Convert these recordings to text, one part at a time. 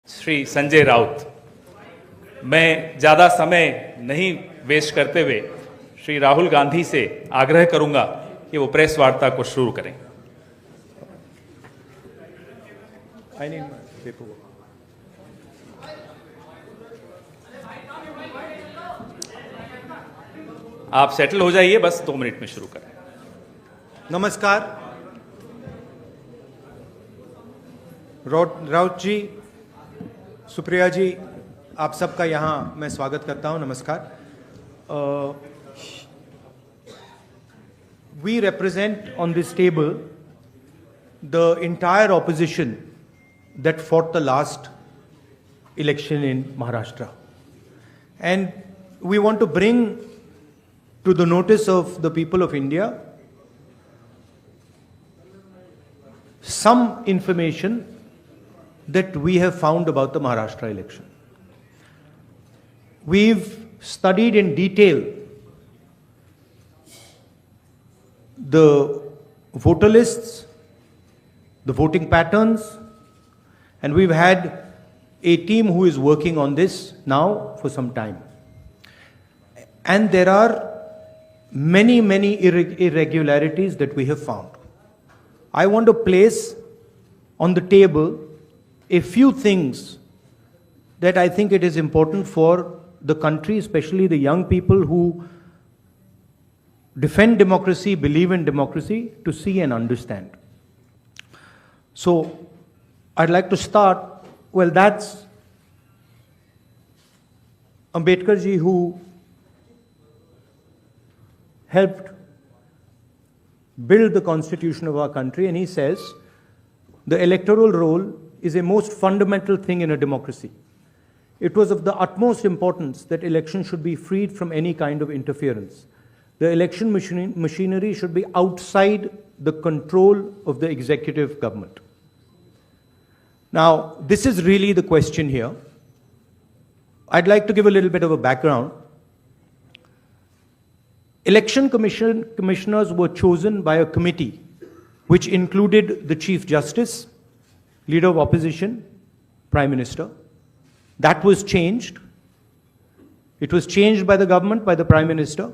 श्री संजय राउत। मैं ज़्यादा समय नहीं वेस्ट करते हुए श्री राहुल गांधी से आग्रह करूंगा कि वो प्रेस वार्ता को शुरू करें। आप सेटल हो जाइए, बस 2 मिनट में शुरू करें। नमस्कार। राउत जी, सुप्रिया जी, आप सबका यहाँ मैं स्वागत करता हूँ। नमस्कार। We represent on this table the entire opposition that fought the last election in Maharashtra, and we want to bring to the notice of the people of India some information that we have found about the Maharashtra election. We've studied in detail the voter lists, the voting patterns, and we've had a team who is working on this now for some time. And there are many irregularities that we have found. I want to place on the table a few things that I think it is important for the country, especially the young people who defend democracy, believe in democracy, to see and understand. So I'd like to start, well, that's Ambedkar ji, who helped build the constitution of our country, and he says the electoral roll is a most fundamental thing in a democracy. It was of the utmost importance that elections should be freed from any kind of interference. The election machinery should be outside the control of the executive government. Now, this is really the question here. I'd like to give a little bit of a background. Election commissioners were chosen by a committee which included the Chief Justice, Leader of Opposition, Prime Minister. That was changed. It was changed by the government, by the Prime Minister.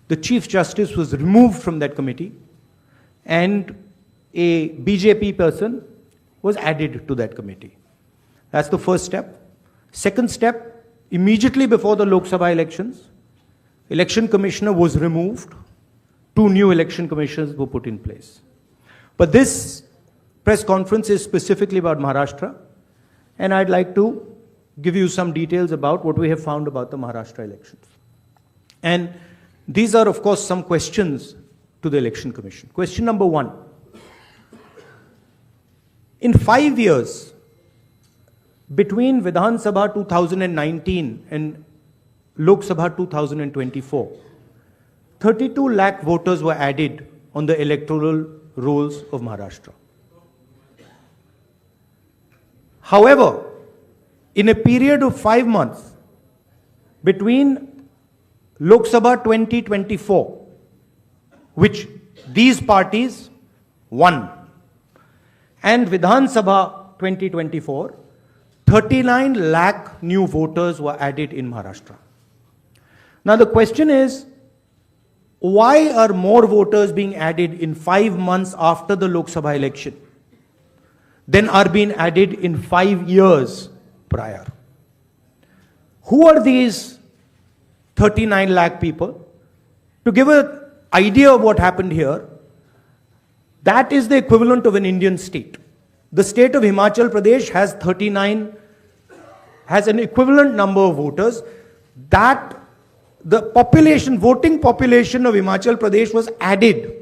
The Chief Justice was removed from that committee, and a BJP person was added to that committee. That's the first step. Second step, immediately before the Lok Sabha elections, Election Commissioner was removed. 2 new election commissioners were put in place. But this press conference is specifically about Maharashtra, and I'd like to give you some details about what we have found about the Maharashtra elections. And these are, of course, some questions to the Election Commission. Question number 1. In 5 years, between Vidhan Sabha 2019 and Lok Sabha 2024, 32 lakh voters were added on the electoral rolls of Maharashtra. However, in a period of 5 months between Lok Sabha 2024, which these parties won, and Vidhan Sabha 2024, 39 lakh new voters were added in Maharashtra. Now the question is, why are more voters being added in 5 months after the Lok Sabha election than are being added in 5 years prior? Who are these 39 lakh people? To give an idea of what happened here, that is the equivalent of an Indian state. The state of Himachal Pradesh has an equivalent number of voters. That the voting population of Himachal Pradesh was added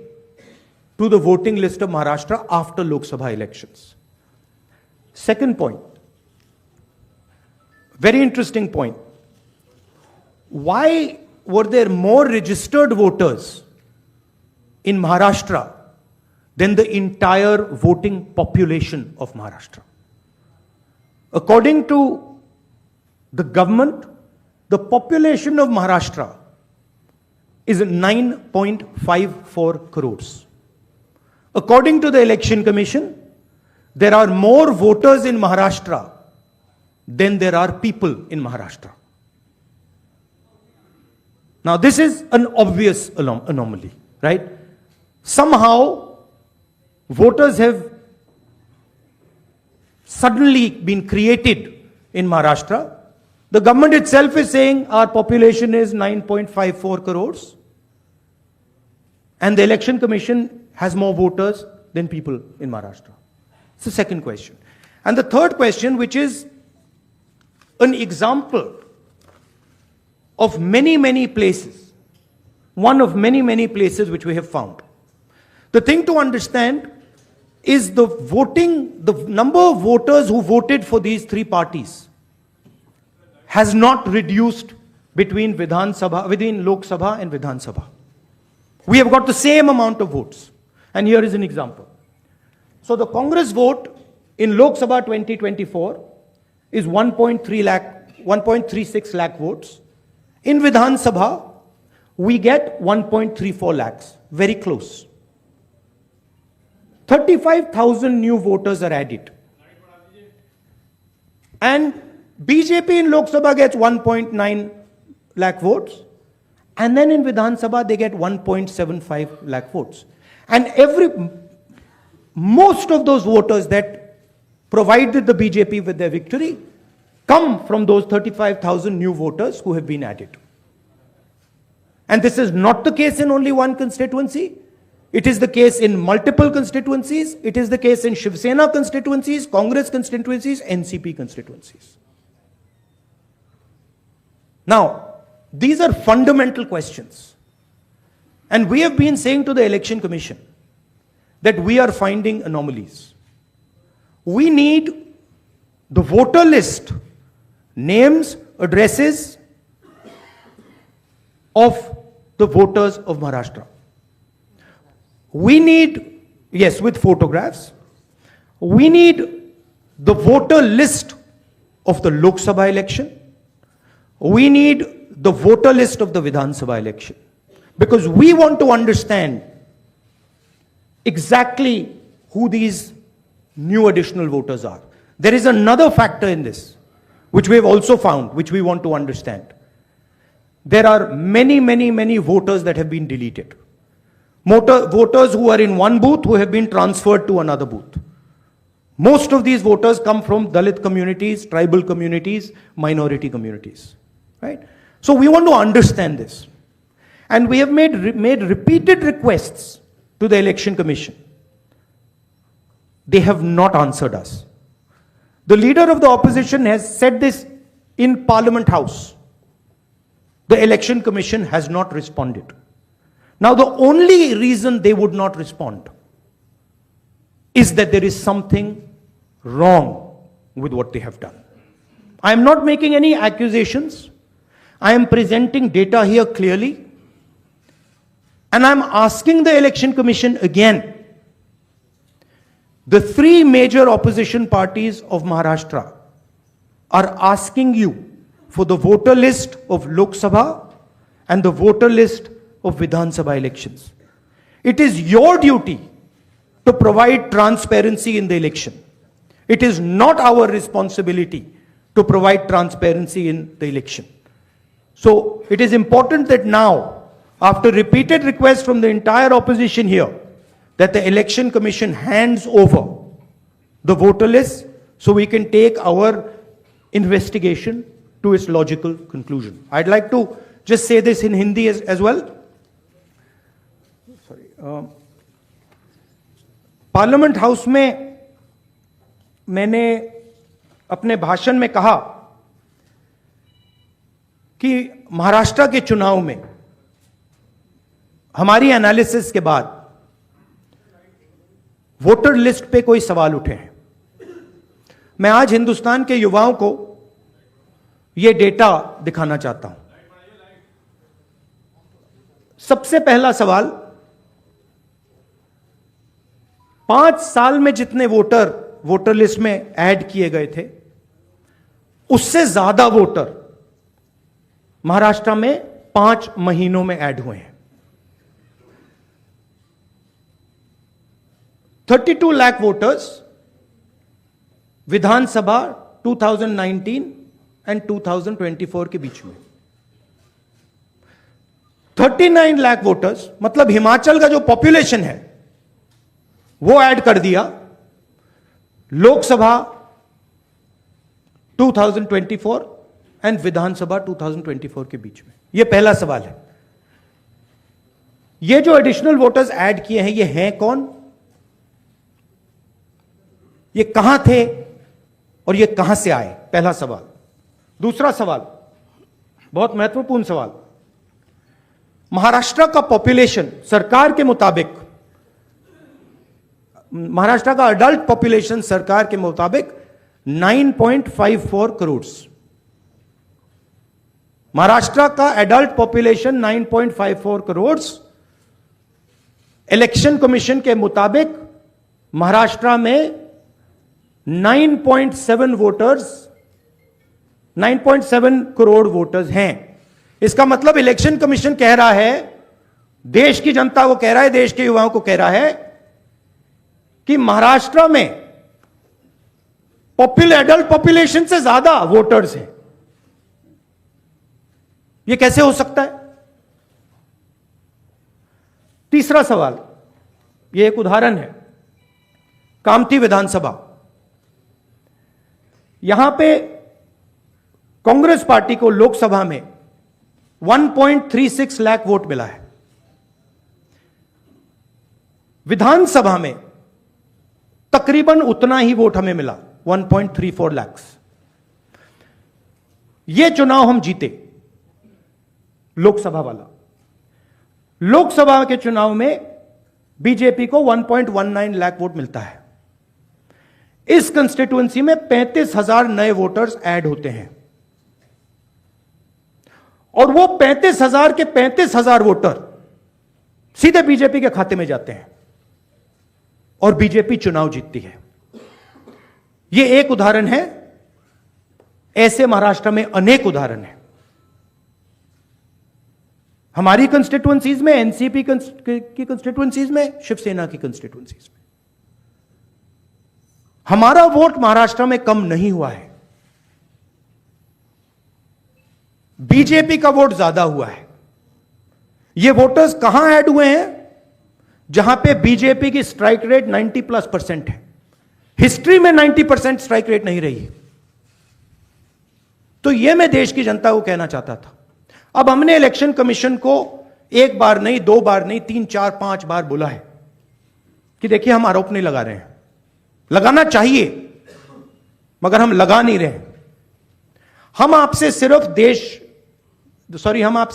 to the voting list of Maharashtra after Lok Sabha elections. Second point, very interesting point. Why were there more registered voters in Maharashtra than the entire voting population of Maharashtra? According to the government, the population of Maharashtra is 9.54 crores. According to the Election Commission, there are more voters in Maharashtra than there are people in Maharashtra. Now, this is an obvious anomaly, right? Somehow, voters have suddenly been created in Maharashtra. The government itself is saying our population is 9.54 crores. And the Election Commission has more voters than people in Maharashtra. It's the second question. And the third question, which is an example of many, many places, one of many, many places which we have found. The thing to understand is the number of voters who voted for these three parties has not reduced between Lok Sabha and Vidhan Sabha. We have got the same amount of votes. And here is an example. So the Congress vote in Lok Sabha 2024 is 1.36 lakh votes. In Vidhan Sabha, we get 1.34 lakhs, very close. 35,000 new voters are added. And BJP in Lok Sabha gets 1.9 lakh votes. And then in Vidhan Sabha, they get 1.75 lakh votes. And most of those voters that provided the BJP with their victory come from those 35,000 new voters who have been added. And this is not the case in only one constituency. It is the case in multiple constituencies. It is the case in Shiv Sena constituencies, Congress constituencies, NCP constituencies. Now, these are fundamental questions. And we have been saying to the Election Commission that we are finding anomalies. We need the voter list, names, addresses of the voters of Maharashtra. We need, yes, with photographs. We need the voter list of the Lok Sabha election. We need the voter list of the Vidhan Sabha election. Because we want to understand exactly who these new additional voters are. There is another factor in this, which we have also found, which we want to understand. There are many, many, many voters that have been deleted. Voters who are in one booth who have been transferred to another booth. Most of these voters come from Dalit communities, tribal communities, minority communities. Right? So we want to understand this. And we have made repeated requests to the Election Commission. They have not answered us. The leader of the opposition has said this in Parliament House. The Election Commission has not responded. Now, the only reason they would not respond is that there is something wrong with what they have done. I am not making any accusations. I am presenting data here clearly. And I am asking the Election Commission again. The three major opposition parties of Maharashtra are asking you for the voter list of Lok Sabha and the voter list of Vidhan Sabha elections. It is your duty to provide transparency in the election. It is not our responsibility to provide transparency in the election. So it is important that now, after repeated requests from the entire opposition here, that the Election Commission hands over the voter list so we can take our investigation to its logical conclusion. I'd like to just say this in Hindi as well. Sorry. Parliament house में मैंने अपने भाषण में कहा कि महाराष्ट्र के चुनाव में हमारी एनालिसिस के बाद वोटर लिस्ट पे कोई सवाल उठे हैं. मैं आज हिंदुस्तान के युवाओं को यह डेटा दिखाना चाहता हूं. सबसे पहला सवाल, 5 साल में जितने वोटर लिस्ट में ऐड किए गए थे, उससे ज्यादा वोटर महाराष्ट्र में 5 महीनों में ऐड हुए हैं. 32 लाख वोटर्स विधानसभा 2019 एंड 2024 के बीच में 39 लाख वोटर्स, मतलब हिमाचल का जो पॉपुलेशन है वो ऐड कर दिया लोकसभा 2024 एंड विधानसभा 2024 के बीच में। यह पहला सवाल है। ये जो एडिशनल वोटर्स ऐड किए हैं, ये हैं कौन, ये कहां थे और ये कहां से आए, पहला सवाल। दूसरा सवाल, बहुत महत्वपूर्ण सवाल, महाराष्ट्र का पॉपुलेशन सरकार के मुताबिक, महाराष्ट्र का अडल्ट पॉपुलेशन सरकार के मुताबिक 9.54 करोड़। महाराष्ट्र का adult population 9.54 crore. Election commission के मुताबिक महाराष्ट्र में 9.7 करोड़ वोटर्स हैं। इसका मतलब इलेक्शन कमीशन कह रहा है, देश की जनता को कह रहा है, देश के युवाओं को कह रहा है कि महाराष्ट्र में एडल्ट पॉपुलेशन से ज्यादा वोटर्स हैं। यह कैसे हो सकता है? तीसरा सवाल, यह एक उदाहरण है, कामठी विधानसभा। यहां पे कांग्रेस पार्टी को लोकसभा में 1.36 लाख वोट मिला है। विधानसभा में तकरीबन उतना ही वोट हमें मिला, 1.34 लाख। यह चुनाव हम जीते, लोकसभा वाला। लोकसभा के चुनाव में बीजेपी को 1.19 लाख वोट मिलता है। इस कंस्टिट्यूएंसी में 35,000 नए वोटर्स ऐड होते हैं और वो 35,000 के 35,000 वोटर सीधे बीजेपी के खाते में जाते हैं और बीजेपी चुनाव जीतती है। यह एक उदाहरण है, ऐसे महाराष्ट्र में अनेक उदाहरण हैं। हमारी कंस्टिट्यूएंसीज में, एनसीपी की कंस्टिट्यूएंसीज में, शिवसेना की कंस्टिट्यूएंसीज में। हमारा वोट महाराष्ट्र में कम नहीं हुआ है, बीजेपी का वोट ज्यादा हुआ है। ये वोटर्स कहां ऐड हुए हैं? जहां पे बीजेपी की स्ट्राइक रेट 90+% है। हिस्ट्री में 90% स्ट्राइक रेट नहीं रही है। तो यह मैं देश की जनता को कहना चाहता था। अब हमने इलेक्शन कमीशन को एक बार नहीं, दो बार नहीं, 3, 4, 5 बार बोला है कि देखिए हम आरोप नहीं लगा रहे हैं, लगाना चाहिए मगर हम लगा नहीं रहे। हम आपसे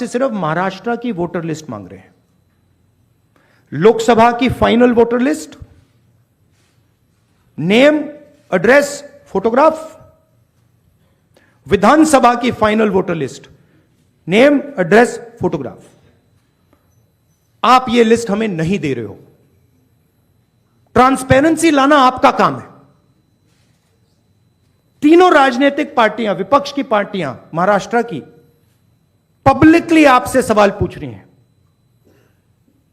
सिर्फ महाराष्ट्र की वोटर लिस्ट मांग रहे हैं, लोकसभा की final voter list, name, address, photograph. Vidhan Sabha की final voter list, name, address, photograph. आप ये लिस्ट हमें नहीं दे रहे हो। ट्रांसपेरेंसी लाना आपका काम है। तीनों राजनीतिक पार्टियां, विपक्ष की पार्टियां महाराष्ट्र की, पब्लिकली आपसे सवाल पूछ रही हैं।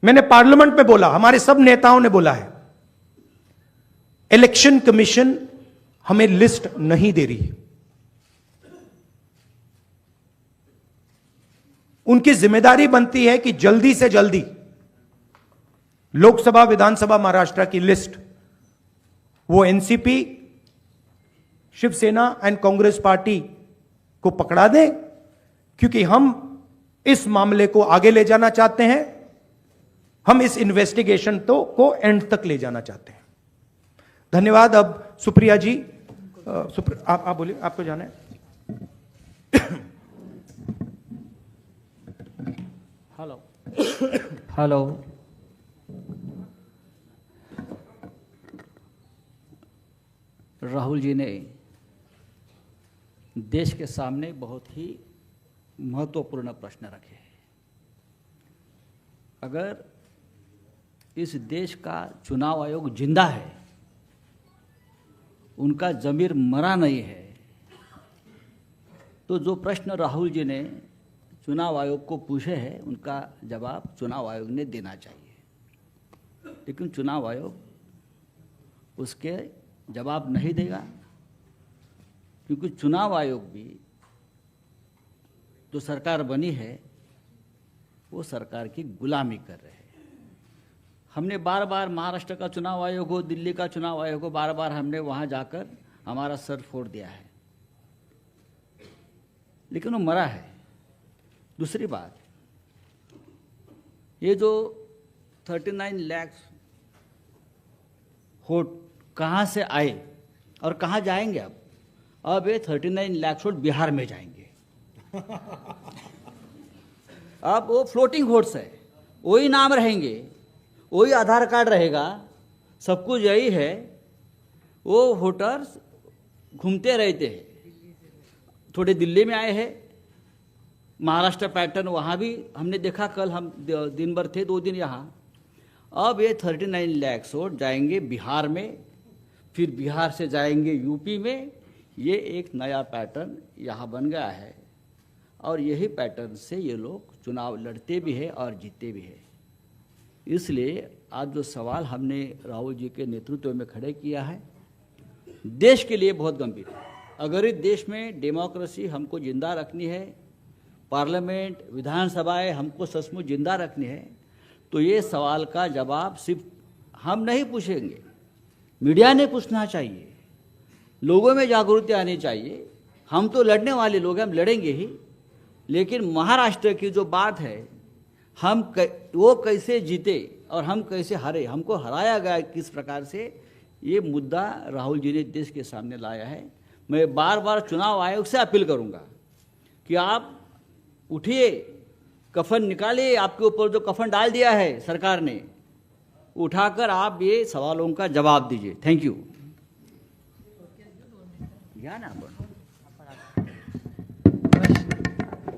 मैंने पार्लियामेंट में बोला, हमारे सब नेताओं ने बोला है, इलेक्शन कमीशन हमें लिस्ट नहीं दे रही। उनकी जिम्मेदारी बनती है कि जल्दी से जल्दी लोकसभा, विधानसभा महाराष्ट्र की लिस्ट वो NCP, Shiv Sena and Congress party को पकड़ा दें, क्योंकि हम इस मामले को आगे ले जाना चाहते हैं। हम इस इन्वेस्टिगेशन को एंड तक ले जाना चाहते हैं। धन्यवाद। अब सुप्रिया जी, आप बोलिए, आपको जाना है। हेलो, राहुल जी ने देश के सामने बहुत ही महत्वपूर्ण प्रश्न रखे हैं। अगर इस देश का चुनाव आयोग जिंदा है, उनका जमीर मरा नहीं है, तो जो प्रश्न राहुल जी ने चुनाव आयोग को पूछे हैं, उनका जवाब चुनाव आयोग ने देना चाहिए। लेकिन चुनाव आयोग उसके जवाब नहीं देगा। क्योंकि चुनाव आयोग भी जो सरकार बनी है वो सरकार की गुलामी कर रहे हैं। हमने बार बार महाराष्ट्र का चुनाव आयोग हो, दिल्ली का चुनाव आयोग हो, बार बार हमने वहाँ जाकर हमारा सर फोड़ दिया है, लेकिन वो मरा है। दूसरी बात, ये जो 39 लाख वोट कहाँ से आए और कहाँ जाएंगे? अब ये 39 लाख वोट बिहार में जाएंगे। अब वो फ्लोटिंग वोट्स है, वही नाम रहेंगे, वही आधार कार्ड रहेगा, सब कुछ यही है। वो वोटर्स घूमते रहते हैं, थोड़े दिल्ली में आए हैं, महाराष्ट्र पैटर्न वहाँ भी हमने देखा, कल हम दिन भर थे, 2 दिन यहाँ। अब ये 39 लाख वोट जाएंगे बिहार में, फिर बिहार से जाएंगे यूपी में। ये एक नया पैटर्न यहाँ बन गया है और यही पैटर्न से ये लोग चुनाव लड़ते भी हैं और जीतते भी हैं। इसलिए आज जो सवाल हमने राहुल जी के नेतृत्व में खड़े किया है, देश के लिए बहुत गंभीर है। अगर इस देश में डेमोक्रेसी हमको जिंदा रखनी है, पार्लियामेंट, विधानसभाएं हमको सचमुच जिंदा रखनी है, तो ये सवाल का जवाब सिर्फ हम नहीं पूछेंगे, मीडिया ने पूछना चाहिए, लोगों में जागृति आनी चाहिए। हम तो लड़ने वाले लोग हैं, हम लड़ेंगे ही, लेकिन महाराष्ट्र की जो बात है, वो कैसे जीते और हम कैसे हारे, हमको हराया गया किस प्रकार से, ये मुद्दा राहुल जी ने देश के सामने लाया है। मैं बार बार चुनाव आयोग से अपील करूंगा कि आप उठिए, कफन निकालिए, आपके ऊपर जो कफन डाल दिया है सरकार ने, उठाकर आप ये सवालों का जवाब दीजिए। Thank you.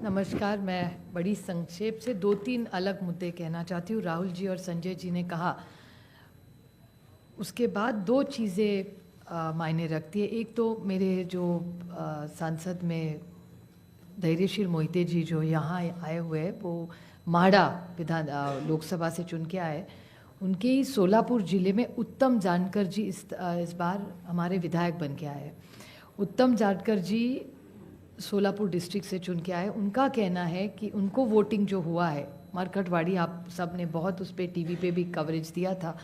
नमस्कार, मैं बड़ी संक्षेप से 2-3 अलग मुद्दे कहना चाहती हूँ। राहुल जी और संजय जी ने कहा, उसके बाद 2 चीज़ें मायने रखती है। एक तो मेरे जो सांसद में धैर्यशील मोहिते जी जो यहाँ आए हुए हैं, वो माड़ा लोकसभा से चुन के आए। उनके ही सोलापुर ज़िले में उत्तम जानकर जी इस बार हमारे विधायक बन के आए। उत्तम जानकर जी सोलापुर डिस्ट्रिक्ट से चुन के आए। उनका कहना है कि उनको वोटिंग जो हुआ है, मरकटवाड़ी, आप सब ने बहुत उस पर टीवी पे भी कवरेज दिया था,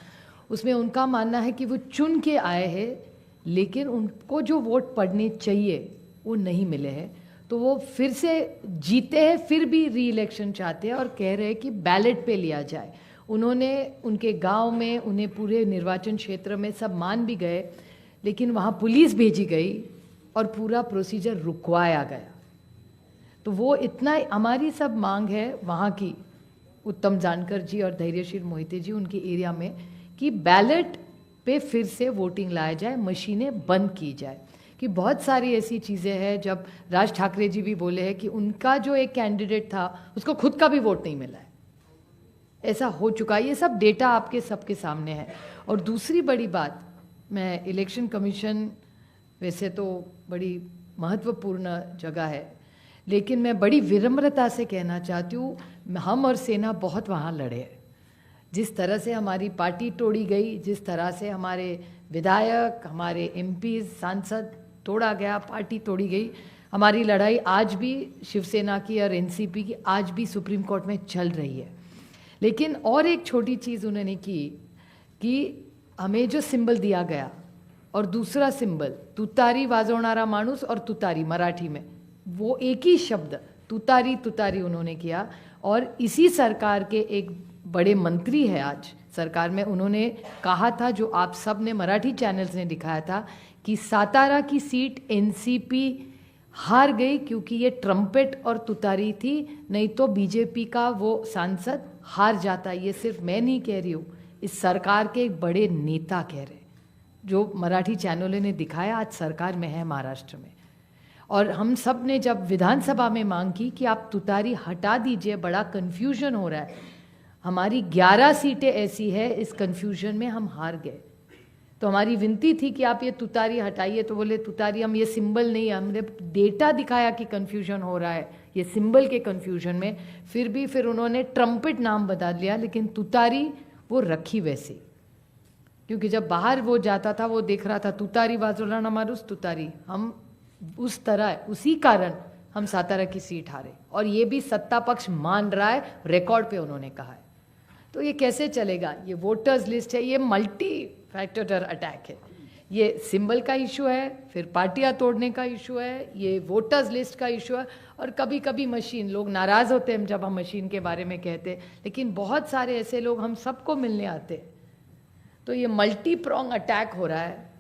उसमें उनका मानना है कि वो चुन के आए हैं, लेकिन उनको जो वोट पड़ने चाहिए वो नहीं मिले हैं, तो वो फिर से जीते हैं, फिर भी री इलेक्शन चाहते हैं और कह रहे हैं कि बैलेट पे लिया जाए। उन्होंने उनके गांव में, उन्हें पूरे निर्वाचन क्षेत्र में सब मान भी गए, लेकिन वहाँ पुलिस भेजी गई और पूरा प्रोसीजर रुकवाया गया। तो वो इतना, हमारी सब मांग है वहाँ की, उत्तम जानकर जी और धैर्यशील मोहिते जी उनके एरिया में, कि बैलेट पे फिर से वोटिंग लाया जाए, मशीनें बंद की जाए। कि बहुत सारी ऐसी चीज़ें हैं, जब राज ठाकरे जी भी बोले हैं कि उनका जो एक कैंडिडेट था उसको खुद का भी वोट नहीं मिला है, ऐसा हो चुका है। ये सब डेटा आपके सबके सामने है। और दूसरी बड़ी बात, मैं इलेक्शन कमीशन वैसे तो बड़ी महत्वपूर्ण जगह है, लेकिन मैं बड़ी विनम्रता से कहना चाहती हूँ, हम और सेना बहुत वहाँ लड़े हैं। जिस तरह से हमारी पार्टी तोड़ी गई, जिस तरह से हमारे विधायक, हमारे एमपी, सांसद तोड़ा गया, पार्टी तोड़ी गई, हमारी लड़ाई आज भी शिवसेना की और एनसीपी की आज भी सुप्रीम कोर्ट में चल रही है। लेकिन और एक छोटी चीज़ उन्होंने की कि हमें जो सिंबल दिया गया और दूसरा सिंबल तुतारी वाजवणारा माणूस और तुतारी मराठी में, वो एक ही शब्द तुतारी तुतारी उन्होंने किया। और इसी सरकार के एक बड़े मंत्री है आज सरकार में, उन्होंने कहा था, जो आप सब ने मराठी चैनल्स ने दिखाया था, कि सातारा की सीट एनसीपी हार गई क्योंकि ये ट्रम्पेट और तुतारी थी, नहीं तो बीजेपी का वो सांसद हार जाता। ये सिर्फ मैं नहीं कह रही हूँ, इस सरकार के एक बड़े नेता कह रहे, जो मराठी चैनलों ने दिखाया, आज सरकार में है महाराष्ट्र में। और हम सब ने जब विधानसभा में मांग की कि आप तुतारी हटा दीजिए, बड़ा कन्फ्यूजन हो रहा है, हमारी 11 सीटें ऐसी है, इस कन्फ्यूजन में हम हार गए। तो हमारी विनती थी कि आप ये तुतारी हटाइए, तो बोले तुतारी हम ये सिंबल नहीं, हमने डेटा दिखाया कि कन्फ्यूजन हो रहा है ये सिंबल के कन्फ्यूजन में। फिर उन्होंने ट्रम्पेट नाम बता दिया, लेकिन तुतारी वो रखी वैसे, क्योंकि जब बाहर वो जाता था वो देख रहा था तुतारी वाजवणारा माणूस तुतारी, हम उस तरह उसी कारण हम सातारा की सीट हारे, और ये भी सत्ता पक्ष मान रहा है, रिकॉर्ड पे उन्होंने कहा है। तो ये कैसे चलेगा? ये वोटर्स लिस्ट है, ये मल्टी फैक्टर अटैक है। ये सिंबल का इशू है, फिर पार्टियां तोड़ने का इशू है, ये वोटर्स लिस्ट का इशू है, और कभी कभी मशीन, लोग नाराज़ होते हैं जब हम मशीन के बारे में कहते हैं, लेकिन बहुत सारे ऐसे लोग हम सबको मिलने आते हैं। तो ये मल्टी प्रोंग अटैक हो रहा है,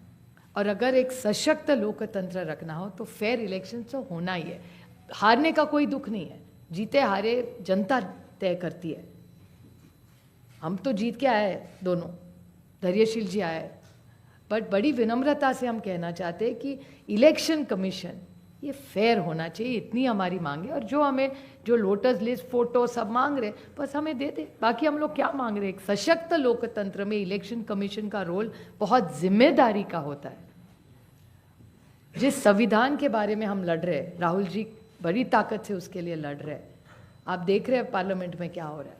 और अगर एक सशक्त लोकतंत्र रखना हो तो फेयर इलेक्शन तो होना ही है। हारने का कोई दुख नहीं है, जीते हारे जनता तय करती है। हम तो जीत के आए दोनों, धैर्यशील जी आए, बट बड़ी विनम्रता से हम कहना चाहते हैं कि इलेक्शन कमीशन ये फेयर होना चाहिए, इतनी हमारी मांग है। और जो हमें जो लोटस लिस्ट, फोटो सब मांग रहे, बस हमें दे दे। बाकी हम लोग क्या मांग रहे हैं? एक सशक्त लोकतंत्र में इलेक्शन कमीशन का रोल बहुत जिम्मेदारी का होता है। जिस संविधान के बारे में हम लड़ रहे हैं, राहुल जी बड़ी ताकत से उसके लिए लड़ रहे हैं। आप देख रहे हैं पार्लियामेंट में क्या हो रहा है।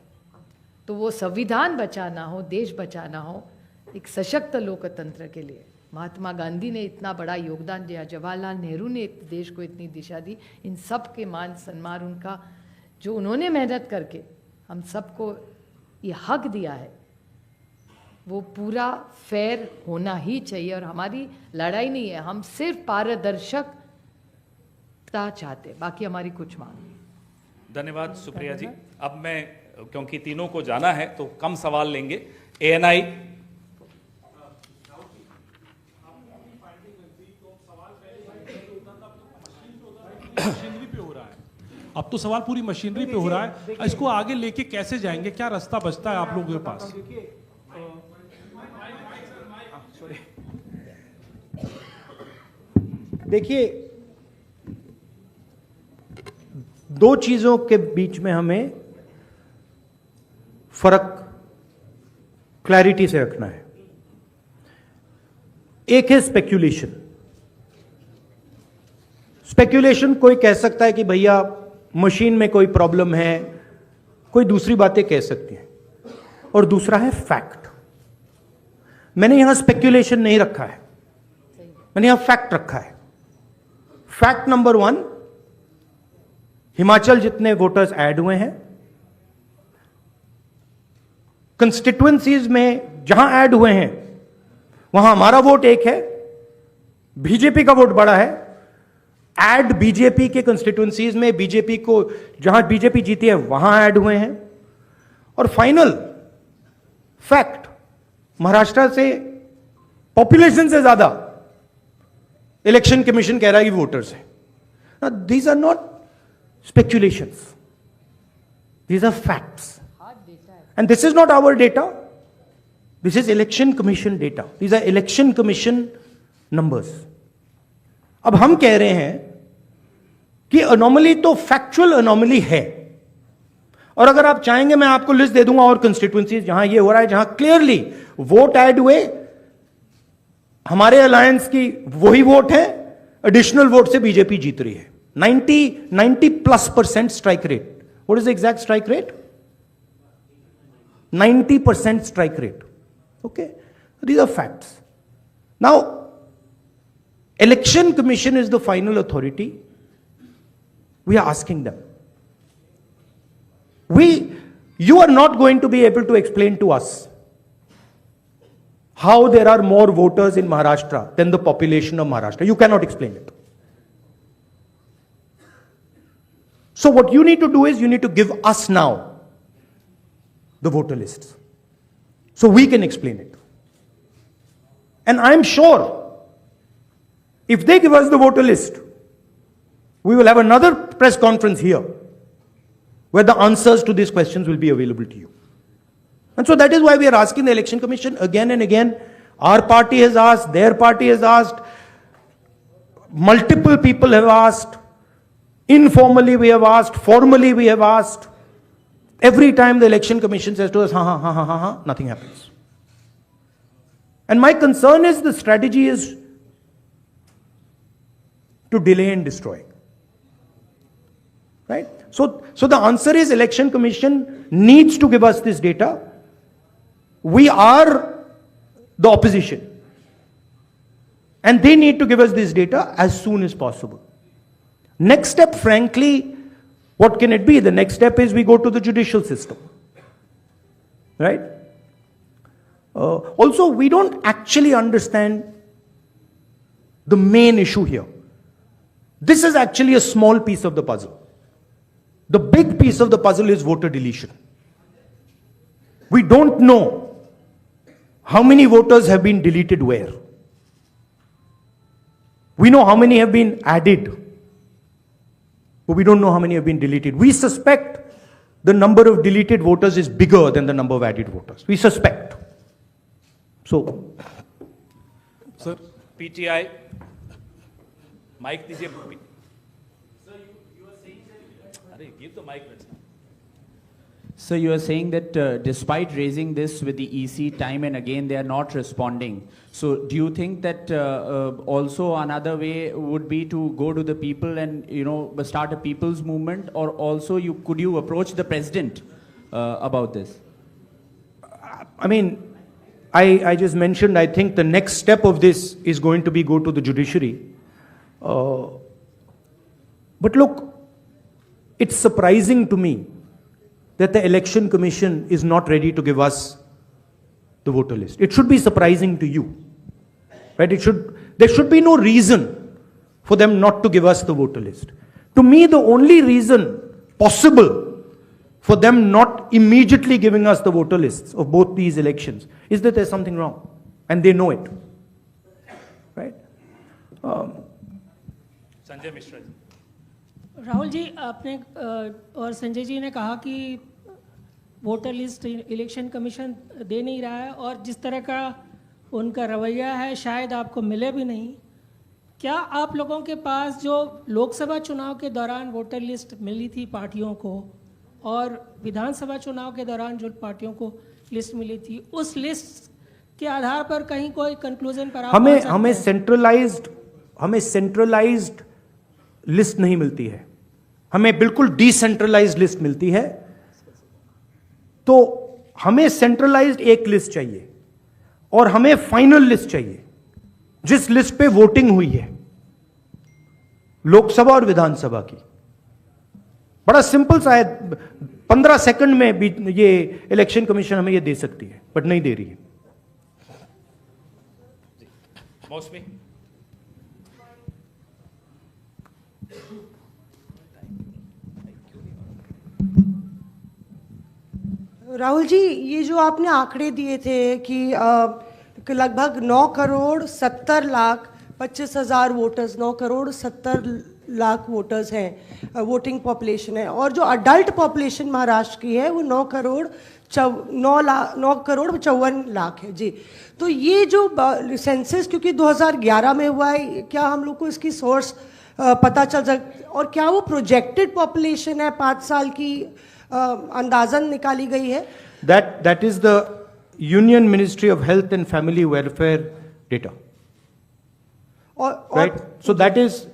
तो वो संविधान बचाना हो, देश बचाना हो, एक सशक्त लोकतंत्र के लिए महात्मा गांधी ने इतना बड़ा योगदान दिया, जवाहरलाल नेहरू ने देश को इतनी दिशा दी, इन सब के मान सम्मान, उनका जो उन्होंने मेहनत करके हम सबको ये हक दिया है, वो पूरा फेयर होना ही चाहिए। और हमारी लड़ाई नहीं है, हम सिर्फ पारदर्शकता चाहते, बाकी हमारी कुछ मांग नहीं। धन्यवाद सुप्रिया जी। अब मैं, क्योंकि तीनों को जाना है तो कम सवाल लेंगे। एएनआई मशीनरी पे हो रहा है, अब तो सवाल पूरी मशीनरी पे हो रहा है। इसको आगे लेके कैसे जाएंगे, क्या रास्ता बचता है आप लोगों के पास? देखिए, दो चीजों के बीच में हमें फर्क क्लैरिटी से रखना है। एक है स्पेक्यूलेशन। स्पेक्यूलेशन कोई कह सकता है कि भैया मशीन में कोई प्रॉब्लम है, कोई दूसरी बातें कह सकती हैं, और दूसरा है फैक्ट। मैंने यहां स्पेक्यूलेशन नहीं रखा है, मैंने यहां फैक्ट रखा है। फैक्ट नंबर 1, हिमाचल जितने वोटर्स ऐड हुए हैं, कंस्टिट्युएंसीज में जहां ऐड हुए हैं वहां हमारा वोट एक है, बीजेपी का वोट बड़ा है। ऐड बीजेपी के कंस्टिट्युएंसीज में बीजेपी को, जहां बीजेपी जीती है वहां ऐड हुए हैं। और फाइनल फैक्ट, महाराष्ट्र से पॉपुलेशन से ज्यादा इलेक्शन कमीशन कह रहा है कि वोटर्स है। These are not speculations, these are facts, and this is not our data, this is election commission data, these are election commission numbers. अब हम कह रहे हैं कि अनोमली तो फैक्चुअल अनोमली है, और अगर आप चाहेंगे मैं आपको लिस्ट दे दूंगा और कंस्टिट्युएंसीज जहां ये हो रहा है, जहां क्लियरली वोट ऐड हुए, हमारे अलायंस की वही वोट है, एडिशनल वोट से बीजेपी जीत रही है। 90+% strike rate. What is the exact strike rate? 90% strike rate. Okay? These are facts. Now, Election Commission is the final authority. We are asking them. You are not going to be able to explain to us how there are more voters in Maharashtra than the population of Maharashtra. You cannot explain it. So what you need to do is you need to give us now the voter lists so we can explain it. And I'm sure if they give us the voter list, we will have another press conference here where the answers to these questions will be available to you. And so that is why we are asking the Election Commission again and again. Our party has asked, their party has asked, multiple people have asked. Informally we have asked, formally we have asked. Every time the Election Commission says to us, nothing happens. And my concern is the strategy is to delay and destroy. Right? So the answer is Election Commission needs to give us this data. We are the opposition. And they need to give us this data as soon as possible. Next step, frankly, what can it be? The next step is we go to the judicial system. Right? Also, we don't actually understand the main issue here. This is actually a small piece of the puzzle. The big piece of the puzzle is voter deletion. We don't know how many voters have been deleted where. We know how many have been added, but we don't know how many have been deleted. We suspect the number of deleted voters is bigger than the number of added voters. We suspect. So, sir PTI, mic दीजिए. अरे give the mic. So you are saying that despite raising this with the EC time and again, they are not responding. So do you think that also another way would be to go to the people and start a people's movement, or also could you approach the president about this? I mean, I just mentioned, I think the next step of this is going to be go to the judiciary. But look, it's surprising to me that the Election Commission is not ready to give us the voter list. It should be surprising to you, right? There should be no reason for them not to give us the voter list. To me, the only reason possible for them not immediately giving us the voter lists of both these elections is that there's something wrong, and they know it, right? Sanjay Mishra ji. Rahul ji, आपने और संजय जी ने कहा कि voter list election commission दे नहीं रहा है, और जिस तरह का उनका रवैया है शायद आपको मिले भी नहीं. क्या आप लोगों के पास जो लोकसभा चुनाव के दौरान वोटर लिस्ट मिली थी पार्टियों को, और विधानसभा चुनाव के दौरान जो पार्टियों को लिस्ट मिली थी, उस लिस्ट के आधार पर कहीं कोई कंक्लूजन पर आप हमें सेंट्रलाइज्ड लिस्ट नहीं मिलती है, हमें बिल्कुल डिसेंट्रलाइज्ड लिस्ट मिलती है. तो हमें सेंट्रलाइज्ड एक लिस्ट चाहिए और हमें फाइनल लिस्ट चाहिए जिस लिस्ट पे वोटिंग हुई है लोकसभा और विधानसभा की. बड़ा सिंपल सा है, 15 सेकंड में भी ये इलेक्शन कमीशन हमें ये दे सकती है, बट नहीं दे रही है. मौसमी. राहुल जी, ये जो आपने आंकड़े दिए थे कि लगभग 9,70,25,000 वोटर्स, 9,70,00,000 वोटर्स हैं, वोटिंग पॉपुलेशन है, और जो अडल्ट पॉपुलेशन महाराष्ट्र की है वो 9,54,00,000 है जी. तो ये जो सेंसस क्योंकि 2011 में हुआ है, क्या हम लोग को इसकी सोर्स पता चल सकता, और क्या वो प्रोजेक्टेड पॉपुलेशन है 5 साल की अंदाजन निकाली गई है? That is the Union Ministry of Health and Family Welfare data. Right? So that is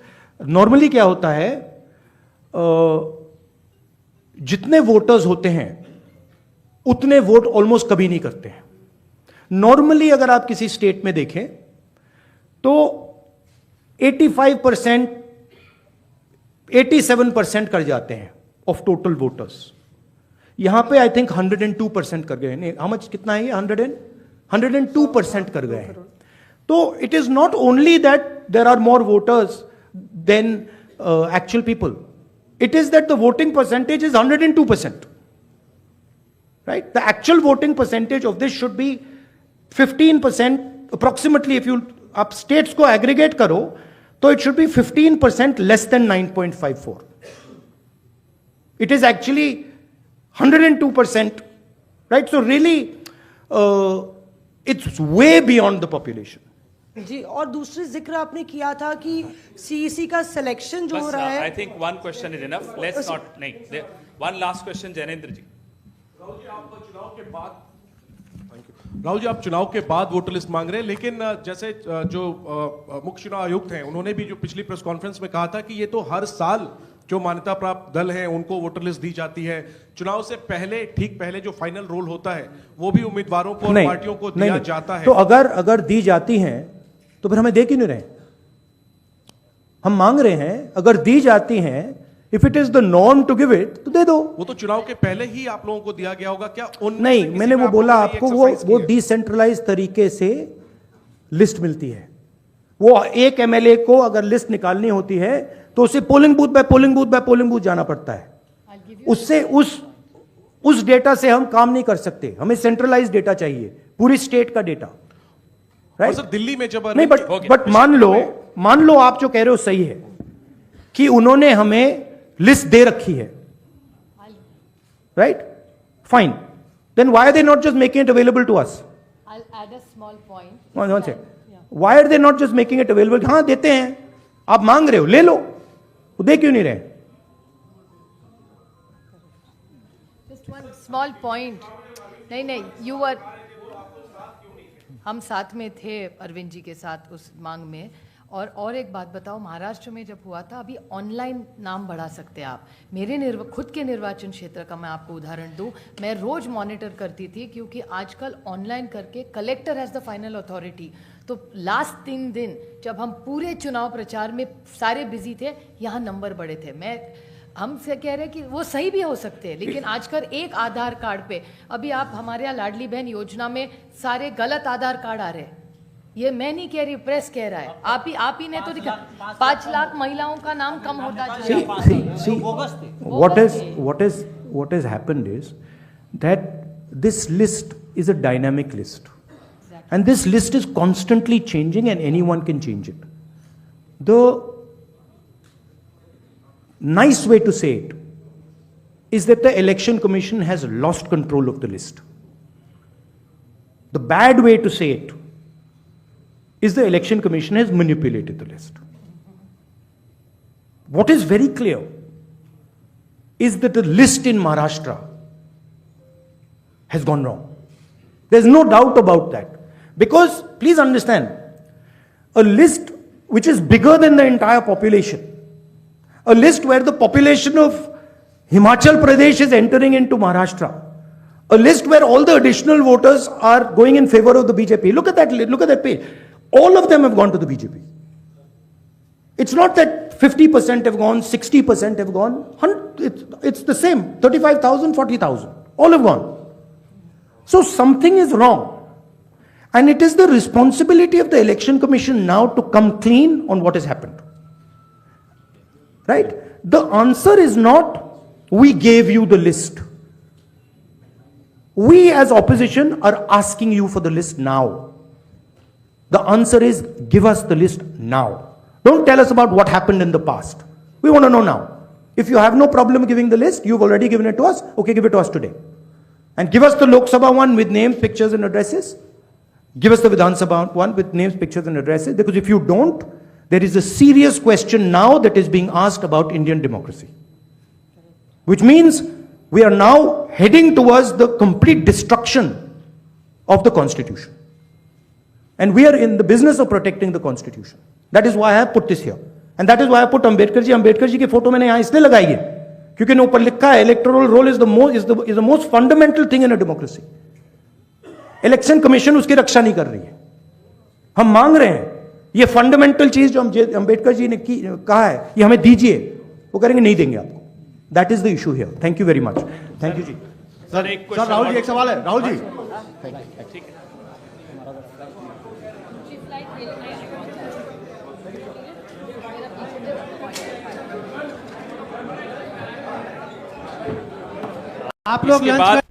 normally क्या होता है, जितने वोटर्स होते हैं उतने वोट ऑलमोस्ट कभी नहीं करते हैं. नॉर्मली अगर आप किसी स्टेट में देखें तो 85%, 87% कर जाते हैं ऑफ टोटल वोटर्स. यहां पे आई थिंक 102% कर गए. नहीं, how much, कितना है ये? 102% कर गए हैं. तो it is not only that there are more voters than actual people, it is that the voting percentage is 102%. Right? The actual voting percentage of this should be 15% approximately. If you आप states को aggregate करो तो it should be 15% less than 9.54. It is actually 102%, right? So really, it's way beyond the population. जी, और दूसरी जिक्र आपने किया था कि सीईसी का सिलेक्शन जो हो रहा है. I think one question is enough. Let's not. नहीं. One last question, जैनेंद्र जी. राहुल जी, आप चुनाव के बाद वोटर लिस्ट मांग रहे हैं, लेकिन जैसे जो मुख्य चुनाव आयुक्त हैं उन्होंने भी जो पिछली प्रेस कॉन्फ्रेंस में कहा था कि ये तो हर साल जो मान्यता प्राप्त दल हैं उनको वोटर लिस्ट दी जाती है. चुनाव से पहले, ठीक पहले जो फाइनल रोल होता है वो भी उम्मीदवारों को और पार्टियों को दिया जाता है. तो अगर दी जाती हैं तो फिर हमें दे क्यों नहीं रहे? हम मांग रहे हैं, अगर दी जाती हैं, if it is the norm to give it, तो दे दो। वो तो चुनाव के पहले ही आप लोगों को दिया गया होगा क्या? नहीं, मैंने वो बोला आपको, वो डिसेंट्रलाइज तरीके से लिस्ट मिलती है। वो एक एमएलए को अगर लिस्ट निकालनी होती है तो उसे polling booth by polling booth by polling booth जाना पड़ता है। उससे उस डेटा से हम काम नहीं कर सकते, हमें सेंट्रलाइज डेटा चाहिए, पूरी स्टेट का डेटा, राइट? सर दिल्ली में जब नहीं, बट मान लो आप जो कह रहे हो सही है कि उन्होंने हमें लिस्ट दे रखी है, right? Fine, then why are they not just making it available to us? I'll add a small point. One second. Why are they not just making it available? हाँ देते हैं, आप मांग रहे हो, ले लो, वो दे क्यों नहीं रहे? Just one small point. नहीं, you were, हम साथ में थे अरविंद जी के साथ उस मांग में। और एक बात बताओ, महाराष्ट्र में जब हुआ था, अभी ऑनलाइन नाम बढ़ा सकते हैं आप। मेरे खुद के निर्वाचन क्षेत्र का मैं आपको उदाहरण दूं, मैं रोज मॉनिटर करती थी, क्योंकि आजकल ऑनलाइन करके collector has the final authority. तो लास्ट 3 दिन जब हम पूरे चुनाव प्रचार में सारे बिजी थे, यहाँ नंबर बढ़े थे। हमसे कह रहे हैं कि वो सही भी हो सकते हैं, लेकिन आजकल एक आधार कार्ड पे, अभी आप हमारे यहाँ लाडली बहन योजना में सारे गलत आधार कार्ड आ रहे हैं। ये मैं नहीं कह रही, प्रेस कह रहा है। आप ही ने तो दिखा, 5 लाख महिलाओं का नाम कम होता जा रहा है। See, what has happened is that this list is a dynamic list, and this list is constantly changing, and anyone can change it. The nice way to say it is that the Election Commission has lost control of the list. The bad way to say it is the Election Commission has manipulated the list. What is very clear is that the list in Maharashtra has gone wrong. There's no doubt about that. Because, please understand, a list which is bigger than the entire population, a list where the population of Himachal Pradesh is entering into Maharashtra, a list where all the additional voters are going in favor of the BJP. Look at that page. All of them have gone to the BJP. It's not that 50% have gone, 60% have gone. It's the same. 35,000, 40,000. All have gone. So something is wrong. And it is the responsibility of the Election Commission now to come clean on what has happened. Right? The answer is not, we gave you the list. We as opposition are asking you for the list now. The answer is, give us the list now. Don't tell us about what happened in the past. We want to know now. If you have no problem giving the list, you've already given it to us, okay, give it to us today. And give us the Lok Sabha one with names, pictures and addresses. Give us the Vidhan Sabha one with names, pictures and addresses. Because if you don't, there is a serious question now that is being asked about Indian democracy. Which means we are now heading towards the complete destruction of the Constitution. And we are in the business of protecting the Constitution. That is why I have put this here. And that is why I put Ambedkar ji. Ambedkar ji की photo मैंने यहाँ इसलिए लगाई है क्योंकि ऊपर लिखा है electoral roll is the most fundamental thing in a democracy. Election Commission उसकी रक्षा नहीं कर रही है. हम मांग रहे हैं ये फंडामेंटल चीज जो अंबेडकर जी ने कहा है ये हमें दीजिए, वो करेंगे नहीं देंगे आपको. That is the issue here. Thank you very much. Thank you जी. सर एक सर राहुल जी एक सवाल है. राहुल जी ठीक है. आप लोग इसके लंच बाद